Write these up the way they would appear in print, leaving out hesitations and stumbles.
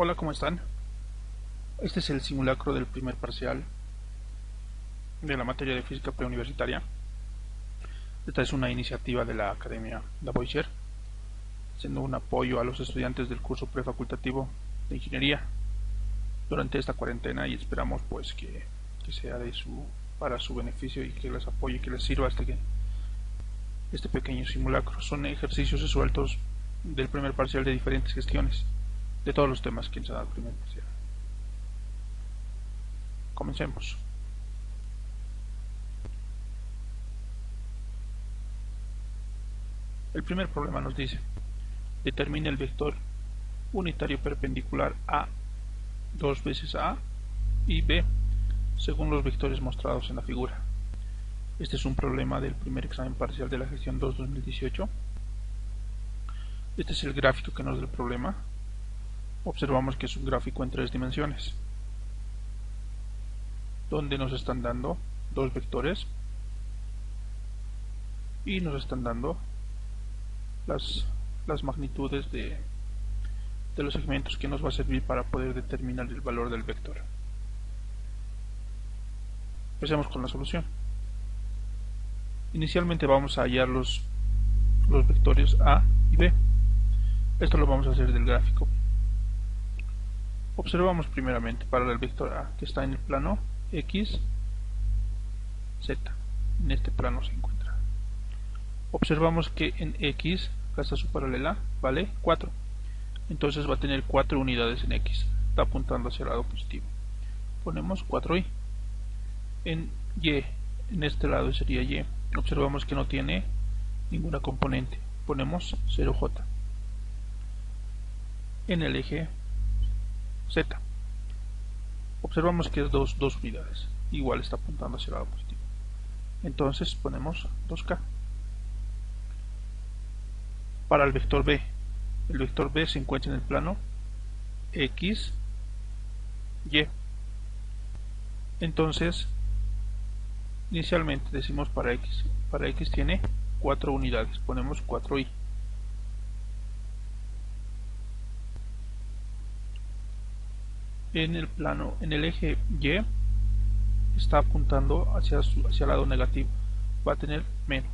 Hola, ¿cómo están? Este es el simulacro del primer parcial de la materia de física preuniversitaria. Esta es una iniciativa de la Academia Lavoisier, siendo un apoyo a los estudiantes del curso prefacultativo de ingeniería durante esta cuarentena, y esperamos pues que sea para su beneficio y que les apoye y que les sirva este pequeño simulacro. Son ejercicios resueltos del primer parcial de diferentes gestiones de todos los temas que se da al primer parcial. Comencemos. El primer problema nos dice: determine el vector unitario perpendicular a 2 veces a y b según los vectores mostrados en la figura. Este es un problema del primer examen parcial de la gestión 2 2018. Este es el gráfico que nos da el problema. Observamos que es un gráfico en 3 dimensiones, donde nos están dando dos vectores y nos están dando las magnitudes de los segmentos que nos va a servir para poder determinar el valor del vector. Empecemos con la solución. Inicialmente vamos a hallar los vectores a y b. Esto lo vamos a hacer del gráfico. Observamos primeramente para el vector a, que está en el plano x, z. En este plano se encuentra. Observamos que en x, acá está su paralela, vale 4. Entonces va a tener 4 unidades en x. Está apuntando hacia el lado positivo. Ponemos 4y. En y, en este lado sería y. Observamos que no tiene ninguna componente. Ponemos 0j. En el eje z, observamos que es 2 unidades. Igual está apuntando hacia el lado positivo. Entonces ponemos 2k. Para el vector b se encuentra en el plano x, y. Entonces, inicialmente decimos para x tiene 4 unidades, ponemos 4y. En el eje y está apuntando hacia el lado negativo, va a tener menos.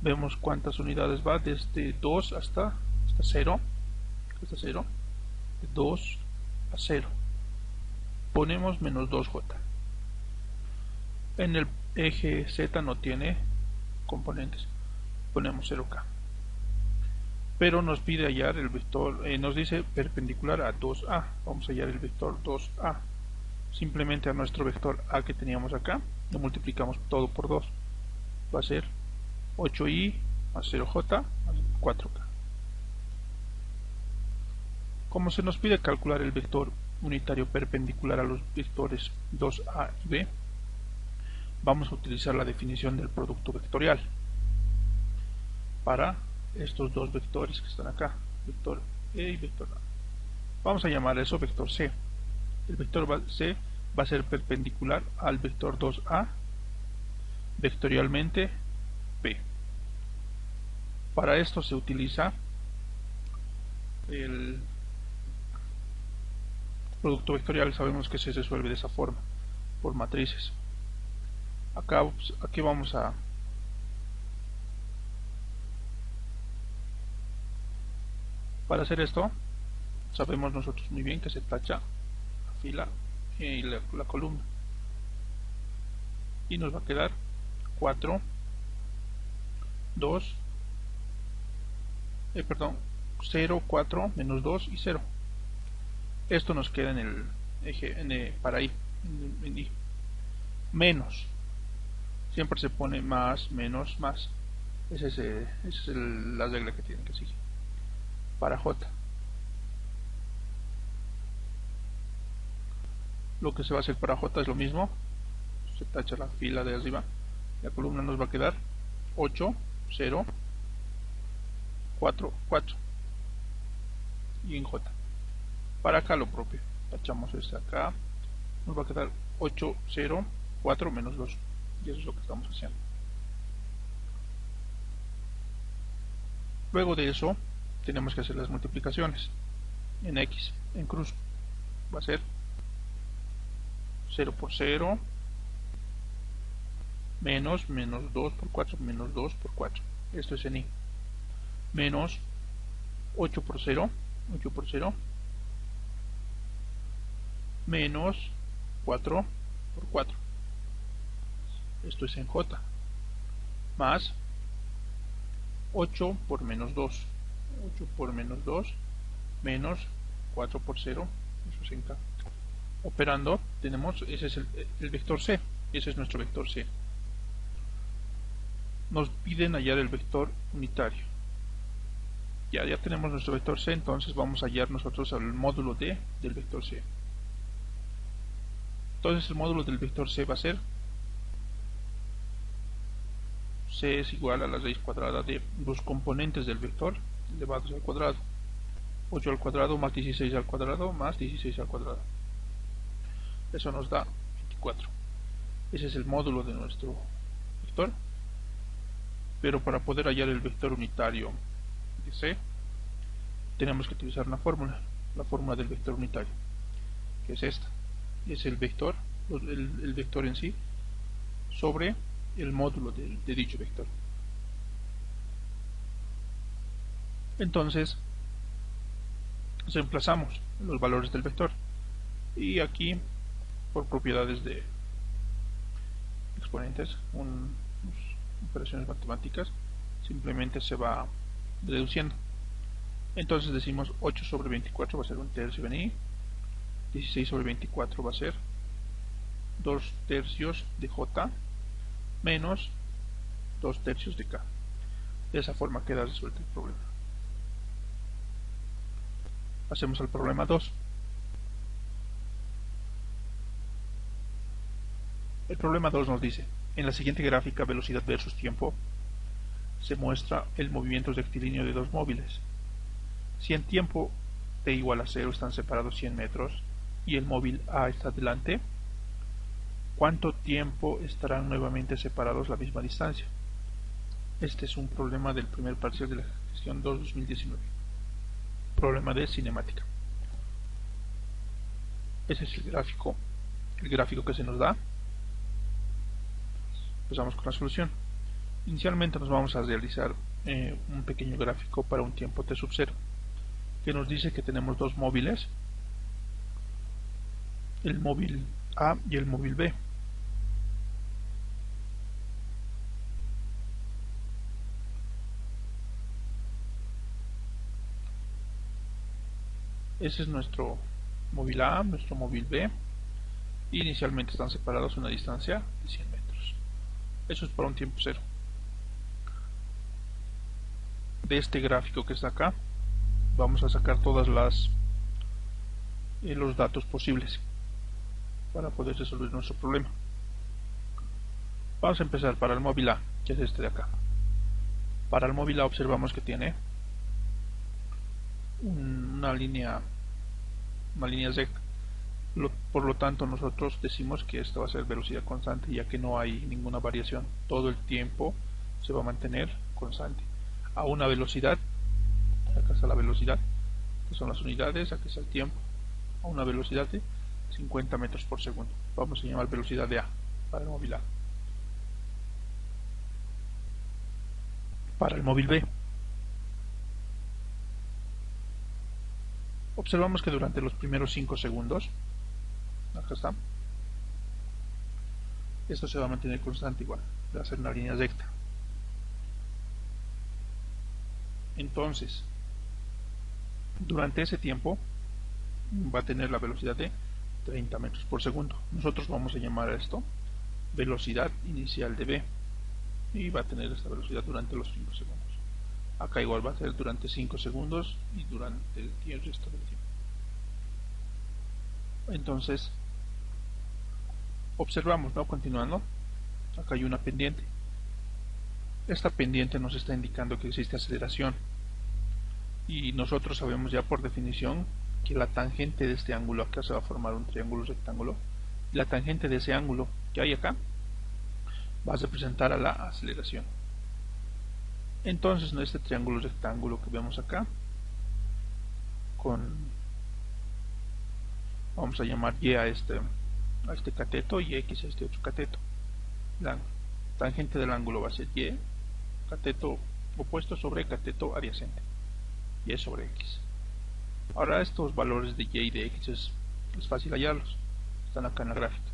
Vemos cuántas unidades va, desde 2 hasta 0, de 2 a 0. Ponemos menos 2j. En el eje z no tiene componentes, ponemos 0k. Pero nos pide hallar el vector, nos dice perpendicular a 2a. Vamos a hallar el vector 2a. Simplemente a nuestro vector a que teníamos acá, lo multiplicamos todo por 2. Va a ser 8y más 0j más 4k. Como se nos pide calcular el vector unitario perpendicular a los vectores 2a y b, vamos a utilizar la definición del producto vectorial para estos dos vectores que están acá, vector e y vector a. Vamos a llamar eso vector c. El vector c va a ser perpendicular al vector 2a vectorialmente b. Para esto se utiliza el producto vectorial. Sabemos que se resuelve de esa forma, por matrices. Aquí vamos a para hacer esto, sabemos nosotros muy bien que se tacha la fila y la columna, y nos va a quedar 4, 2, 0, 4, menos 2 y 0. Esto nos queda en el eje para y, en y. Menos, siempre se pone más, menos, más. Esa es la regla que tienen que seguir. Para j, lo que se va a hacer para j es lo mismo. Se tacha la fila de arriba, la columna nos va a quedar 8, 0, 4, 4. Y en j, para acá lo propio, tachamos este acá, nos va a quedar 8, 0, 4 menos 2. Y eso es lo que estamos haciendo. Luego de eso tenemos que hacer las multiplicaciones. en X, en cruz, va a ser 0 por 0, menos 2 por 4, menos 2 por 4. Esto es en Y. Menos 8 por 0, 8 por 0, menos 4 por 4. Esto es en J. Más 8 por menos 2. 8 por menos 2, menos 4 por 0. Eso es en K. Operando, tenemos, ese es el vector C. Ese es nuestro vector C. Nos piden hallar el vector unitario. Ya tenemos nuestro vector C, entonces vamos a hallar nosotros el módulo D del vector C. Entonces el módulo del vector C va a ser C es igual a la raíz cuadrada de los componentes del vector elevados al cuadrado. 8 al cuadrado más 16 al cuadrado más 16 al cuadrado. Eso nos da 24. Ese es el módulo de nuestro vector. Pero para poder hallar el vector unitario de C, tenemos que utilizar una fórmula, la fórmula del vector unitario, que es esta. Es el vector, el vector en sí, sobre el módulo de dicho vector. Entonces, reemplazamos los valores del vector. Y aquí, por propiedades de exponentes, operaciones matemáticas, simplemente se va reduciendo. Entonces decimos 8 sobre 24 va a ser 1/3 en Y, 16 sobre 24 va a ser 2/3 de J, menos 2/3 de K. De esa forma queda resuelto el problema. Pasemos al problema 2. El problema 2 nos dice: en la siguiente gráfica, velocidad versus tiempo, se muestra el movimiento rectilíneo de dos móviles. Si en tiempo t igual a 0 están separados 100 metros y el móvil A está delante, ¿cuánto tiempo estarán nuevamente separados la misma distancia? Este es un problema del primer parcial de la gestión 2-2019. Problema de cinemática. Ese es el gráfico que se nos da. Empezamos con la solución. Inicialmente nos vamos a realizar un pequeño gráfico para un tiempo t sub 0, que nos dice que tenemos dos móviles, el móvil A y el móvil B. Ese es nuestro móvil A, nuestro móvil B. Inicialmente están separados a una distancia de 100 metros. Eso es para un tiempo cero. De este gráfico que está acá, vamos a sacar todas los datos posibles para poder resolver nuestro problema. Vamos a empezar para el móvil A, que es este de acá. Para el móvil A observamos que tiene una línea recta. Por lo tanto, nosotros decimos que esta va a ser velocidad constante, ya que no hay ninguna variación. Todo el tiempo se va a mantener constante a una velocidad. Acá está la velocidad, que son las unidades. Aquí está el tiempo, a una velocidad de 50 metros por segundo. Vamos a llamar velocidad de A para el móvil A. Para el móvil B, observamos que durante los primeros 5 segundos, acá está, esto se va a mantener constante igual, va a ser una línea recta. Entonces, durante ese tiempo va a tener la velocidad de 30 metros por segundo. Nosotros vamos a llamar a esto velocidad inicial de B, y va a tener esta velocidad durante los 5 segundos. Acá igual va a ser durante 5 segundos y durante el resto del tiempo. Entonces, observamos, ¿no? Continuando, acá hay una pendiente. Esta pendiente nos está indicando que existe aceleración, y nosotros sabemos ya por definición que la tangente de este ángulo, acá se va a formar un triángulo rectángulo, y la tangente de ese ángulo que hay acá va a representar a la aceleración. Entonces, en este triángulo rectángulo que vemos acá, con Vamos a llamar y a este cateto y x a este otro cateto. La tangente del ángulo va a ser y, cateto opuesto sobre cateto adyacente, y sobre x. Ahora estos valores de y y de x es fácil hallarlos, están acá en la gráfica.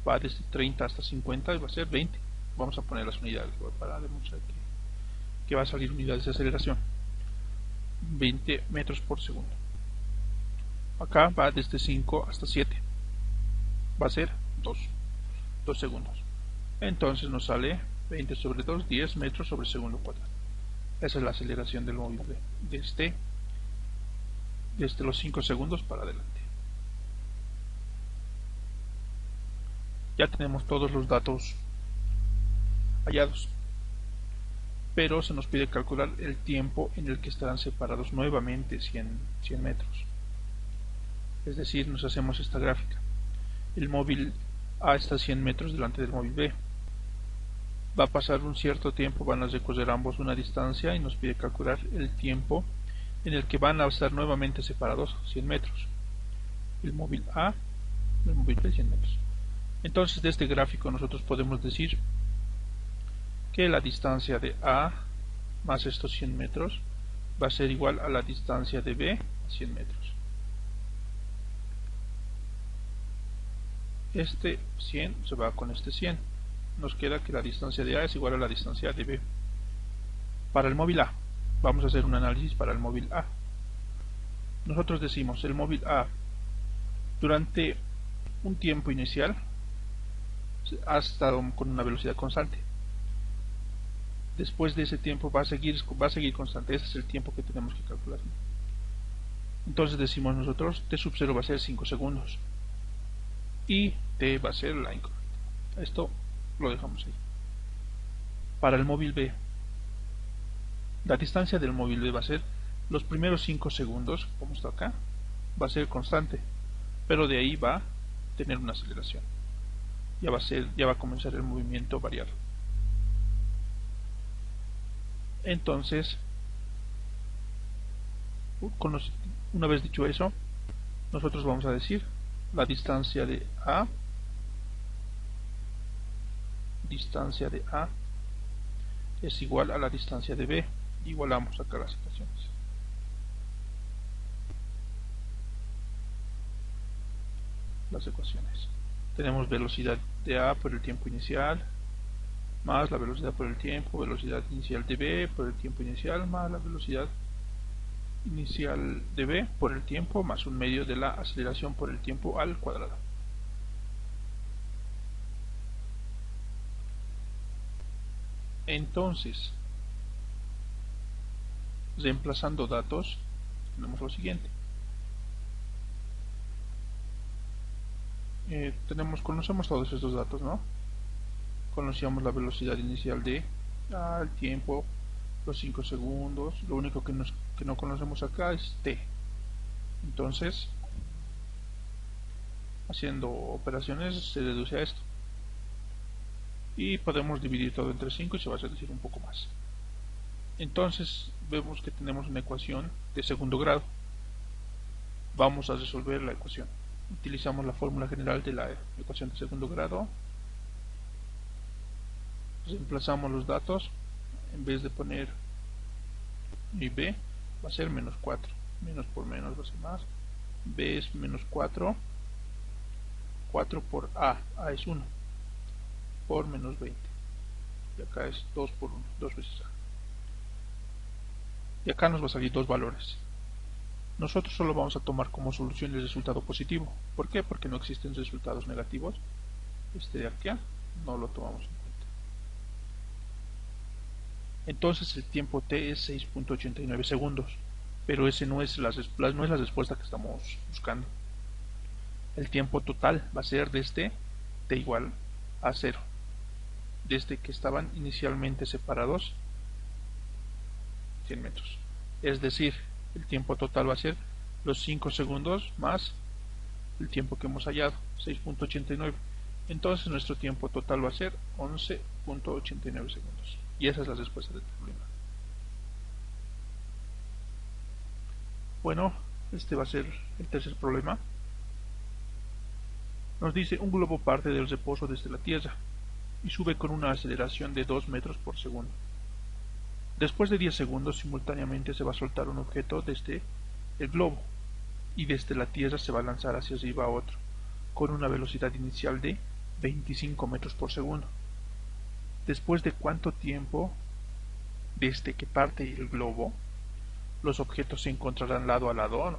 Va desde 30 hasta 50 y va a ser 20. Vamos a poner las unidades para demostrar que va a salir unidades de aceleración. 20 metros por segundo. Acá va desde 5 hasta 7, va a ser 2 segundos. Entonces nos sale 20 sobre 2, 10 metros sobre segundo cuadrado. Esa es la aceleración del móvil desde los 5 segundos para adelante. Ya tenemos todos los datos hallados, pero se nos pide calcular el tiempo en el que estarán separados nuevamente 100 metros. Es decir, nos hacemos esta gráfica. El móvil A está a 100 metros delante del móvil B. Va a pasar un cierto tiempo, van a recorrer ambos una distancia y nos pide calcular el tiempo en el que van a estar nuevamente separados 100 metros. El móvil A, el móvil B 100 metros. Entonces de este gráfico nosotros podemos decir que la distancia de A más estos 100 metros va a ser igual a la distancia de B a 100 metros. Este 100 se va con este 100. Nos queda que la distancia de A es igual a la distancia de B. Para el móvil A, vamos a hacer un análisis para el móvil A. Nosotros decimos el móvil A durante un tiempo inicial ha estado con una velocidad constante. Después de ese tiempo va a seguir constante. Ese es el tiempo que tenemos que calcular. Entonces decimos nosotros t sub 0 va a ser 5 segundos y t va a ser la incorrecta. Esto lo dejamos ahí. Para el móvil B, la distancia del móvil B va a ser los primeros 5 segundos, como está acá, va a ser constante, pero de ahí va a tener una aceleración. Ya va a comenzar el movimiento variado. Entonces, una vez dicho eso, nosotros vamos a decir la distancia de A es igual a la distancia de B. Igualamos acá las ecuaciones. Tenemos velocidad de A por el tiempo inicial más la velocidad por el tiempo, velocidad inicial de B por el tiempo inicial más la velocidad inicial de B por el tiempo más un medio de la aceleración por el tiempo al cuadrado. Entonces, reemplazando datos, tenemos lo siguiente. Conocemos todos estos datos, ¿no? Conocíamos la velocidad inicial de A, el tiempo, los 5 segundos. Lo único que no conocemos acá es t. Entonces, haciendo operaciones se reduce a esto. Y podemos dividir todo entre 5 y se va a reducir un poco más. Entonces vemos que tenemos una ecuación de segundo grado. Vamos a resolver la ecuación. Utilizamos la fórmula general de la ecuación de segundo grado. Reemplazamos los datos. En vez de poner y b, va a ser menos 4. Menos por menos va a ser más. B es menos 4. 4 por A. A es 1. Por menos 20. Y acá es 2 por 1. 2 veces A. Y acá nos va a salir dos valores. Nosotros solo vamos a tomar como solución el resultado positivo. ¿Por qué? Porque no existen resultados negativos. Este de acá no lo tomamos en cuenta. Entonces el tiempo t es 6.89 segundos. Pero ese no es la respuesta que estamos buscando. El tiempo total va a ser desde t igual a 0. Desde que estaban inicialmente separados 100 metros. Es decir, el tiempo total va a ser los 5 segundos más el tiempo que hemos hallado, 6.89. Entonces nuestro tiempo total va a ser 11.89 segundos. Y esa es la respuesta del problema. Bueno, este va a ser el tercer problema. Nos dice un globo parte del reposo desde la Tierra y sube con una aceleración de 2 metros por segundo. Después de 10 segundos simultáneamente se va a soltar un objeto desde el globo y desde la Tierra se va a lanzar hacia arriba a otro, con una velocidad inicial de 25 metros por segundo. Después de cuánto tiempo desde que parte el globo, los objetos se encontrarán lado a lado.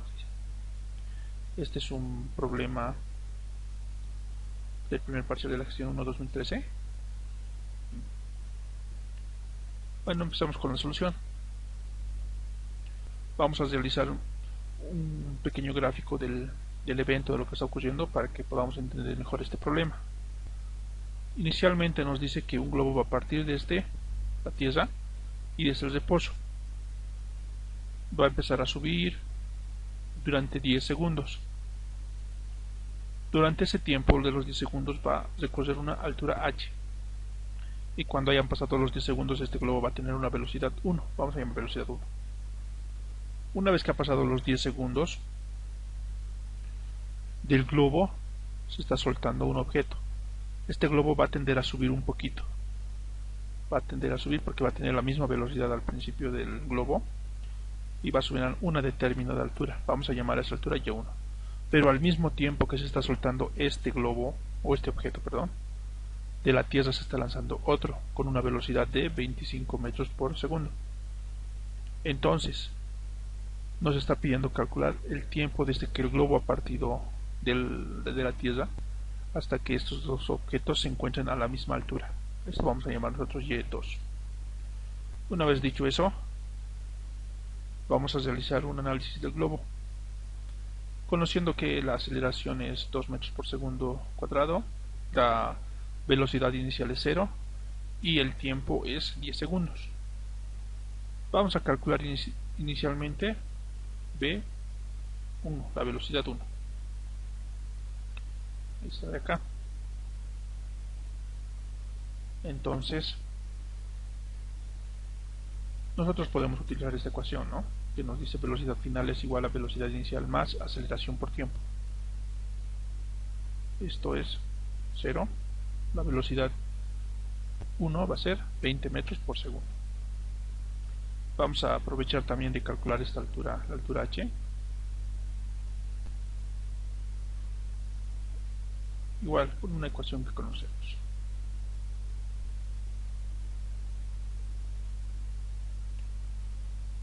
Este es un problema del primer parcial de la gestión 1-2013. Bueno, empezamos con la solución. Vamos a realizar un pequeño gráfico del evento, de lo que está ocurriendo, para que podamos entender mejor este problema. Inicialmente nos dice que un globo va a partir desde la Tierra y desde el reposo. Va a empezar a subir durante 10 segundos. Durante ese tiempo de los 10 segundos va a recorrer una altura h. Y cuando hayan pasado los 10 segundos este globo va a tener una velocidad 1. Vamos a llamar velocidad 1. Una vez que ha pasado los 10 segundos del globo se está soltando un objeto. Este globo va a tender a subir un poquito. Va a tender a subir porque va a tener la misma velocidad al principio del globo y va a subir a una determinada altura. Vamos a llamar a esa altura y1. Pero al mismo tiempo que se está soltando este globo, o este objeto, perdón, de la Tierra se está lanzando otro con una velocidad de 25 metros por segundo. Entonces, nos está pidiendo calcular el tiempo desde que el globo ha partido de la Tierra hasta que estos dos objetos se encuentren a la misma altura. Esto vamos a llamar nosotros y2. Una vez dicho eso, vamos a realizar un análisis del globo. Conociendo que la aceleración es 2 metros por segundo cuadrado, la velocidad inicial es 0 y el tiempo es 10 segundos. Vamos a calcular inicialmente B1, la velocidad 1. Esta de acá. Entonces, nosotros podemos utilizar esta ecuación, ¿no? Que nos dice velocidad final es igual a velocidad inicial más aceleración por tiempo. Esto es 0. La velocidad 1 va a ser 20 metros por segundo. Vamos a aprovechar también de calcular esta altura, la altura h. Igual, con una ecuación que conocemos.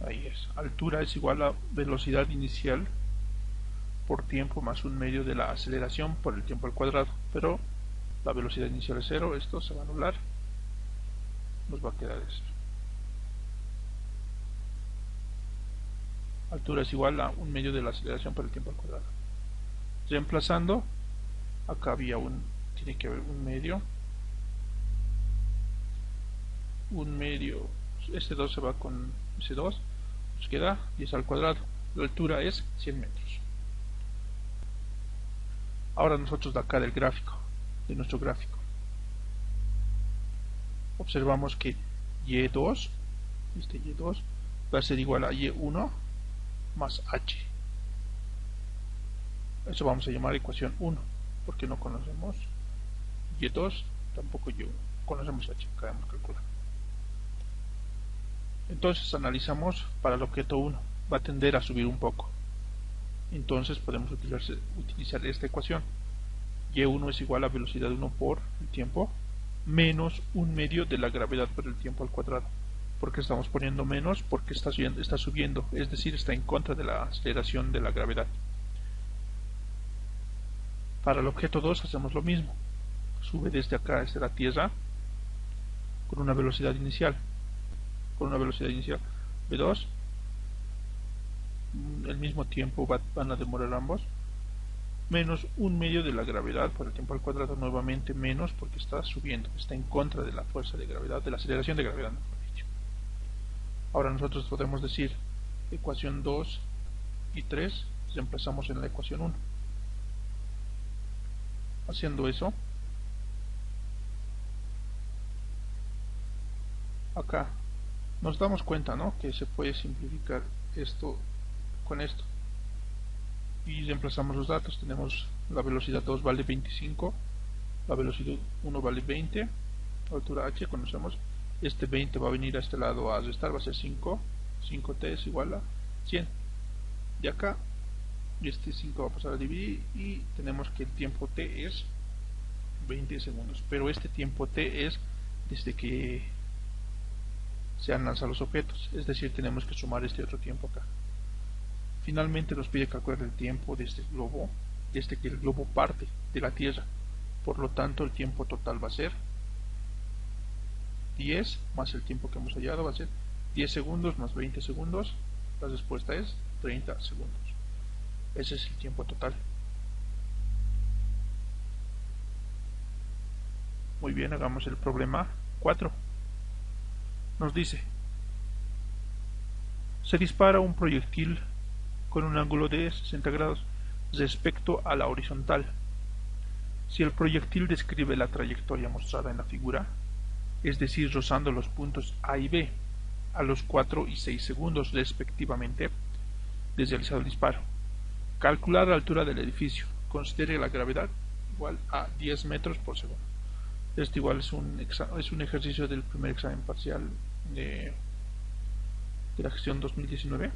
Ahí es. Altura es igual a velocidad inicial por tiempo más un medio de la aceleración por el tiempo al cuadrado. Pero la velocidad inicial es 0, esto se va a anular. Nos va a quedar eso. Altura es igual a un medio de la aceleración por el tiempo al cuadrado. Reemplazando, acá había tiene que haber un medio, este 2 se va con ese 2, nos queda 10 al cuadrado, la altura es 100 metros. Ahora nosotros de acá de nuestro gráfico, observamos que y2, este y2 va a ser igual a y1 más h. Eso vamos a llamar ecuación 1, porque no conocemos y2, tampoco y1, conocemos h, acabamos de calcular. Entonces analizamos para el objeto 1, va a tender a subir un poco. Entonces podemos utilizar esta ecuación. Y1 es igual a velocidad 1 por el tiempo menos un medio de la gravedad por el tiempo al cuadrado. ¿Por qué estamos poniendo menos? Porque está subiendo, es decir, está en contra de la aceleración de la gravedad. Para el objeto 2 hacemos lo mismo. Sube desde acá, desde la Tierra, con una velocidad inicial. V2, el mismo tiempo van a demorar ambos, menos un medio de la gravedad por el tiempo al cuadrado, nuevamente menos porque está subiendo, está en contra de la fuerza de gravedad, de la aceleración de gravedad, mejor dicho. Ahora nosotros podemos decir ecuación 2 y 3 reemplazamos en la ecuación 1. Haciendo eso, acá nos damos cuenta, ¿no?, que se puede simplificar esto con esto. y reemplazamos los datos. Tenemos la velocidad 2 vale 25, la velocidad 1 vale 20, la altura h conocemos, este 20 va a venir a este lado a restar, va a ser 5, 5t es igual a 100, de acá, y este 5 va a pasar a dividir, y tenemos que el tiempo t es 20 segundos, pero este tiempo t es desde que se han lanzado los objetos, es decir, tenemos que sumar este otro tiempo acá. Finalmente nos pide calcular el tiempo de este globo desde que el globo parte de la Tierra, por lo tanto el tiempo total va a ser 10 más el tiempo que hemos hallado, va a ser 10 segundos más 20 segundos, la respuesta es 30 segundos. Ese es el tiempo total. Muy bien, hagamos el problema 4. Nos dice: se dispara un proyectil con un ángulo de 60 grados respecto a la horizontal. Si el proyectil describe la trayectoria mostrada en la figura, es decir, rozando los puntos A y B a los 4 y 6 segundos respectivamente desde realizado el disparo, calcular la altura del edificio, considere la gravedad igual a 10 metros por segundo. Este igual es un ejercicio del primer examen parcial de la gestión 2019,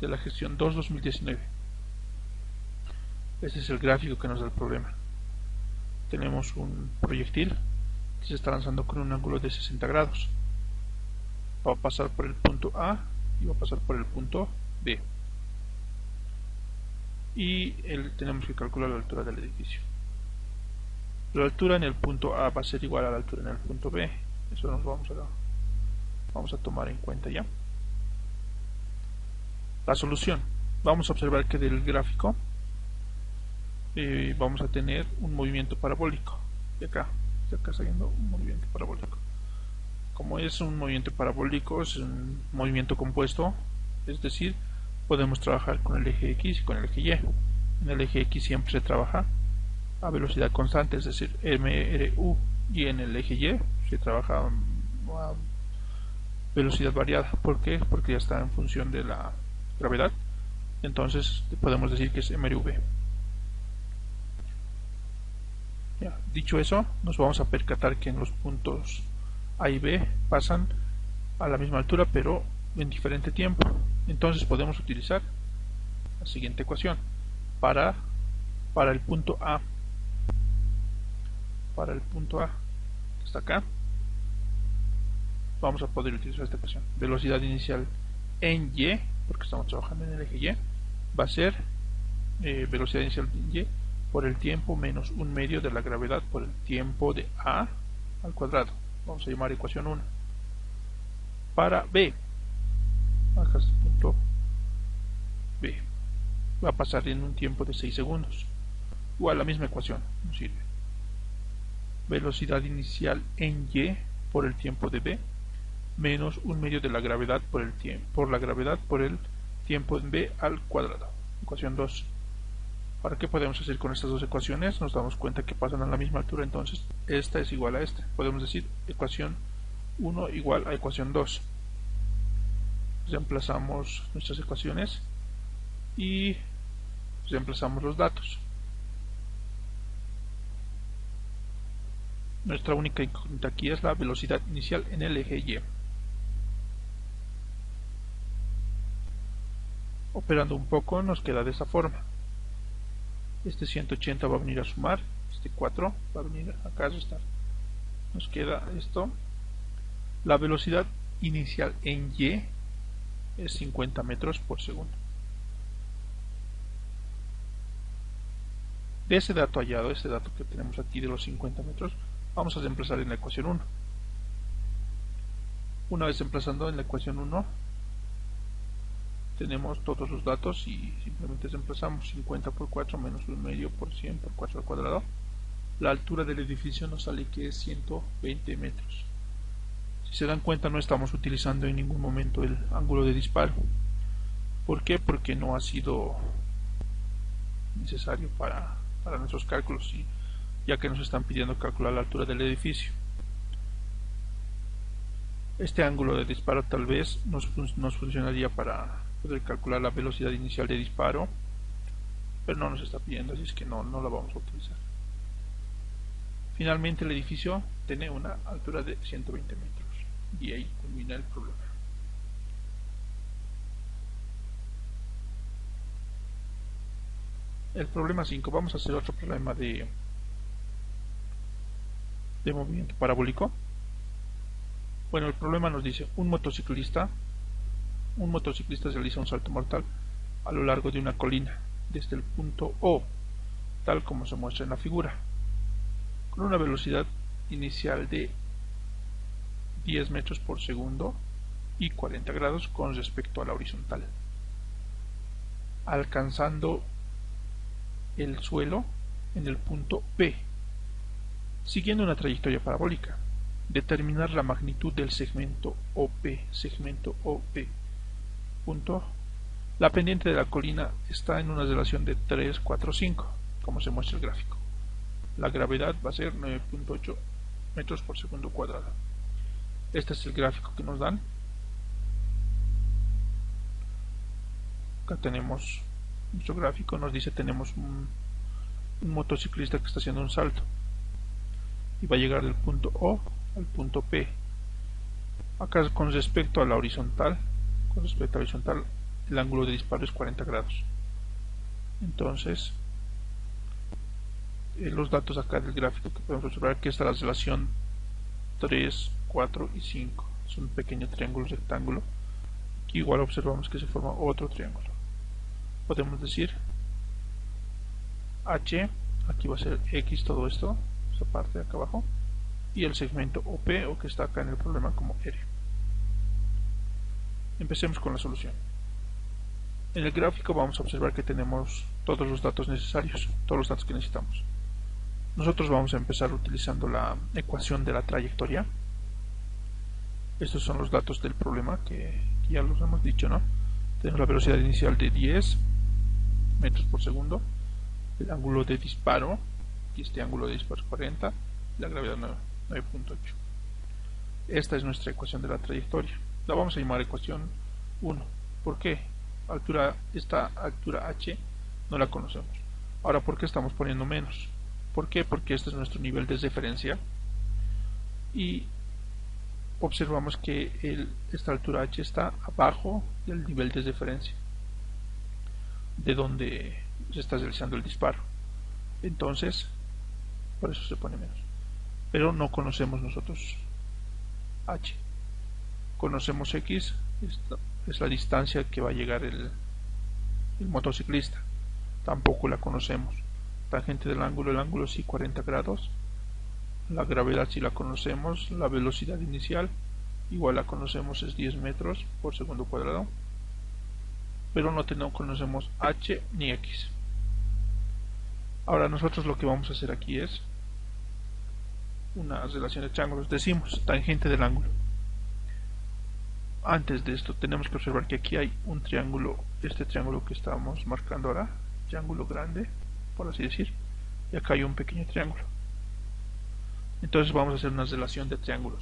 de la gestión 2-2019. Este es el gráfico que nos da el problema. Tenemos un proyectil que se está lanzando con un ángulo de 60 grados. Va a pasar por el punto A y va a pasar por el punto B. Y tenemos que calcular la altura del edificio. La altura en el punto A va a ser igual a la altura en el punto B. Eso nos vamos a tomar en cuenta ya. La solución. Vamos a observar que del gráfico vamos a tener un movimiento parabólico. De acá está yendo un movimiento parabólico. Como es un movimiento parabólico, es un movimiento compuesto, es decir, podemos trabajar con el eje X y con el eje Y. En el eje X siempre se trabaja a velocidad constante, es decir, mRU, y en el eje Y se trabaja a velocidad variada. ¿Por qué? Porque ya está en función de la gravedad, entonces podemos decir que es mRV. Ya, dicho eso, nos vamos a percatar que en los puntos A y B pasan a la misma altura pero en diferente tiempo. Entonces podemos utilizar la siguiente ecuación para el punto A. Para el punto A que está acá, vamos a poder utilizar esta ecuación. Velocidad inicial en Y, porque estamos trabajando en el eje Y, va a ser velocidad inicial en Y por el tiempo menos un medio de la gravedad por el tiempo de A al cuadrado. Vamos a llamar ecuación 1. Para B, acá está el punto B, va a pasar en un tiempo de 6 segundos. Igual la misma ecuación nos sirve. Velocidad inicial en Y por el tiempo de B menos un medio de la gravedad por el tiempo en B al cuadrado. Ecuación 2. ¿Para qué podemos hacer con estas dos ecuaciones? Nos damos cuenta que pasan a la misma altura, entonces esta es igual a esta. Podemos decir ecuación 1 igual a ecuación 2. Reemplazamos nuestras ecuaciones y reemplazamos los datos. Nuestra única incógnita aquí es la velocidad inicial en el eje Y. Operando un poco nos queda de esa forma. Este 180 va a venir a sumar, este 4 va a venir acá a restar. Nos queda esto. La velocidad inicial en Y es 50 metros por segundo. De ese dato hallado, este dato que tenemos aquí de los 50 metros, vamos a reemplazar en la ecuación 1. Una vez reemplazando en la ecuación 1, tenemos todos los datos y simplemente reemplazamos 50 por 4 menos 1 medio por 100 por 4 al cuadrado. La altura del edificio nos sale que es 120 metros. Si se dan cuenta, no estamos utilizando en ningún momento el ángulo de disparo. ¿Por qué? Porque no ha sido necesario para nuestros cálculos, ya que nos están pidiendo calcular la altura del edificio. Este ángulo de disparo tal vez nos funcionaría para poder calcular la velocidad inicial de disparo, pero no nos está pidiendo, así es que no la vamos a utilizar. Finalmente el edificio tiene una altura de 120 metros y ahí culmina el problema. El problema 5, vamos a hacer otro problema de movimiento parabólico. Bueno, el problema nos dice un motociclista realiza un salto mortal a lo largo de una colina desde el punto O, tal como se muestra en la figura, con una velocidad inicial de 10 metros por segundo y 40 grados con respecto a la horizontal, alcanzando el suelo en el punto P, siguiendo una trayectoria parabólica. Determinar la magnitud del segmento OP. Punto. La pendiente de la colina está en una relación de 3, 4, 5, como se muestra el gráfico. La gravedad va a ser 9.8 metros por segundo cuadrado. Este es el gráfico que nos dan. Acá tenemos nuestro gráfico, nos dice tenemos un motociclista que está haciendo un salto y va a llegar del punto O al punto P. Acá con respecto a la horizontal, el ángulo de disparo es 40 grados. Entonces, los datos acá del gráfico que podemos observar que está la relación 3, 4 y 5. Es un pequeño triángulo rectángulo. Aquí igual observamos que se forma otro triángulo. Podemos decir H, aquí va a ser X todo esto, esa parte de acá abajo, y el segmento OP, o que está acá en el problema, como R. Empecemos con la solución. En el gráfico vamos a observar que tenemos todos los datos necesarios, todos los datos que necesitamos. Nosotros vamos a empezar utilizando la ecuación de la trayectoria. Estos son los datos del problema que ya los hemos dicho, ¿no? Tenemos la velocidad inicial de 10 metros por segundo, el ángulo de disparo, y este ángulo de disparo es 40, la gravedad 9.8. Esta es nuestra ecuación de la trayectoria. La vamos a llamar ecuación 1. ¿Por qué? Esta altura h no la conocemos. Ahora, ¿por qué estamos poniendo menos? ¿Por qué? Porque este es nuestro nivel de referencia y observamos que esta altura h está abajo del nivel de referencia de donde se está realizando el disparo. Entonces, por eso se pone menos. Pero no conocemos nosotros h. Conocemos x, esta es la distancia que va a llegar el motociclista. Tampoco la conocemos. Tangente del ángulo, el ángulo sí 40 grados. La gravedad sí la conocemos. La velocidad inicial igual la conocemos, es 10 metros por segundo cuadrado. Pero no conocemos h ni x. Ahora nosotros lo que vamos a hacer aquí es una relación de triángulos. Decimos tangente del ángulo. Antes de esto tenemos que observar que aquí hay un triángulo, este triángulo que estamos marcando ahora, triángulo grande, por así decir, y acá hay un pequeño triángulo. Entonces vamos a hacer una relación de triángulos.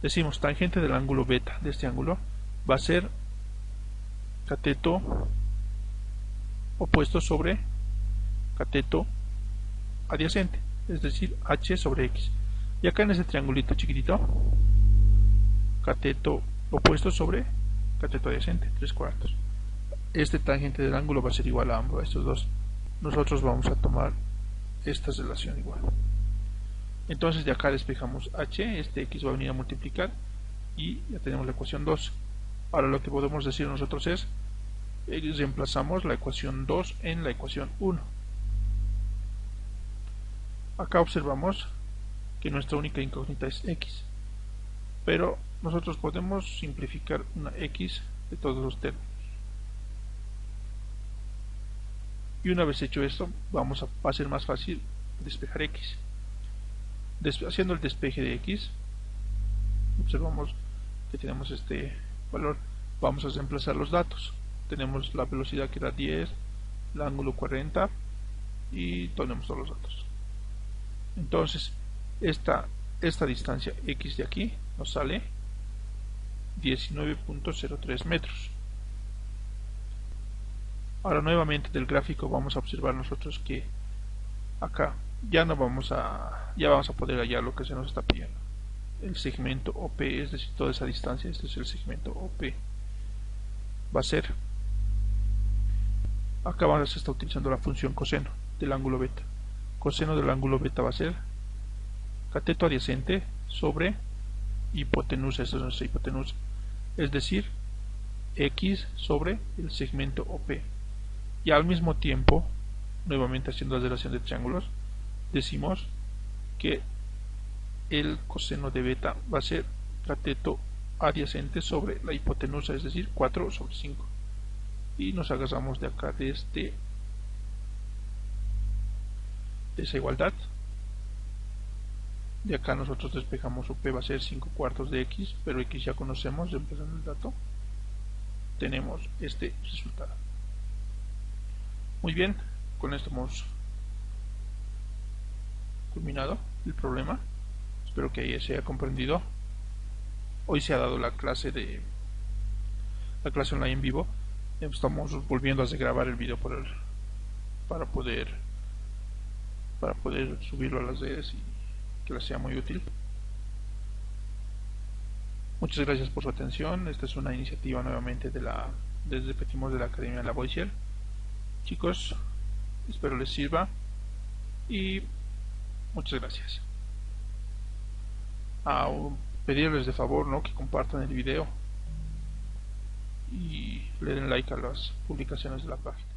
Decimos tangente del ángulo beta de este ángulo va a ser cateto opuesto sobre cateto adyacente, es decir, h sobre x. Y acá en ese triangulito chiquitito, cateto opuesto sobre cateto adyacente, 3/4. Este tangente del ángulo va a ser igual a ambos, a estos dos. Nosotros vamos a tomar esta relación igual. Entonces de acá despejamos h, este x va a venir a multiplicar y ya tenemos la ecuación 2. Ahora lo que podemos decir nosotros es, reemplazamos la ecuación 2 en la ecuación 1. Acá observamos que nuestra única incógnita es x, pero nosotros podemos simplificar una x de todos los términos. Y una vez hecho esto, va a ser más fácil despejar x. Haciendo el despeje de x, observamos que tenemos este valor. Vamos a reemplazar los datos. Tenemos la velocidad que era 10, el ángulo 40 y tenemos todos los datos. Entonces esta distancia x de aquí nos sale 19.03 metros. Ahora nuevamente del gráfico vamos a observar nosotros que acá ya vamos a poder hallar lo que se nos está pidiendo. El segmento OP, es decir, toda esa distancia, este es el segmento OP. Va a ser, acá vamos a estar utilizando la función coseno del ángulo beta. Coseno del ángulo beta va a ser cateto adyacente sobre hipotenusa, esta es nuestra hipotenusa, es decir, X sobre el segmento OP. Y al mismo tiempo, nuevamente haciendo la relación de triángulos, decimos que el coseno de beta va a ser cateto adyacente sobre la hipotenusa, es decir, 4 sobre 5. Y nos agarramos de acá de esa igualdad. De acá nosotros despejamos UP, va a ser 5/4 de X, pero X ya conocemos, empezando el dato. Tenemos este resultado. Muy bien, con esto hemos culminado el problema. Espero que se haya comprendido. Hoy se ha dado la clase online en vivo. Estamos volviendo a grabar el video para poder subirlo a las redes y que les sea muy útil. Muchas gracias por su atención. Esta es una iniciativa nuevamente de la Academia Lavoisier. Chicos, espero les sirva y muchas gracias. Pedirles de favor que compartan el video y le den like a las publicaciones de la página.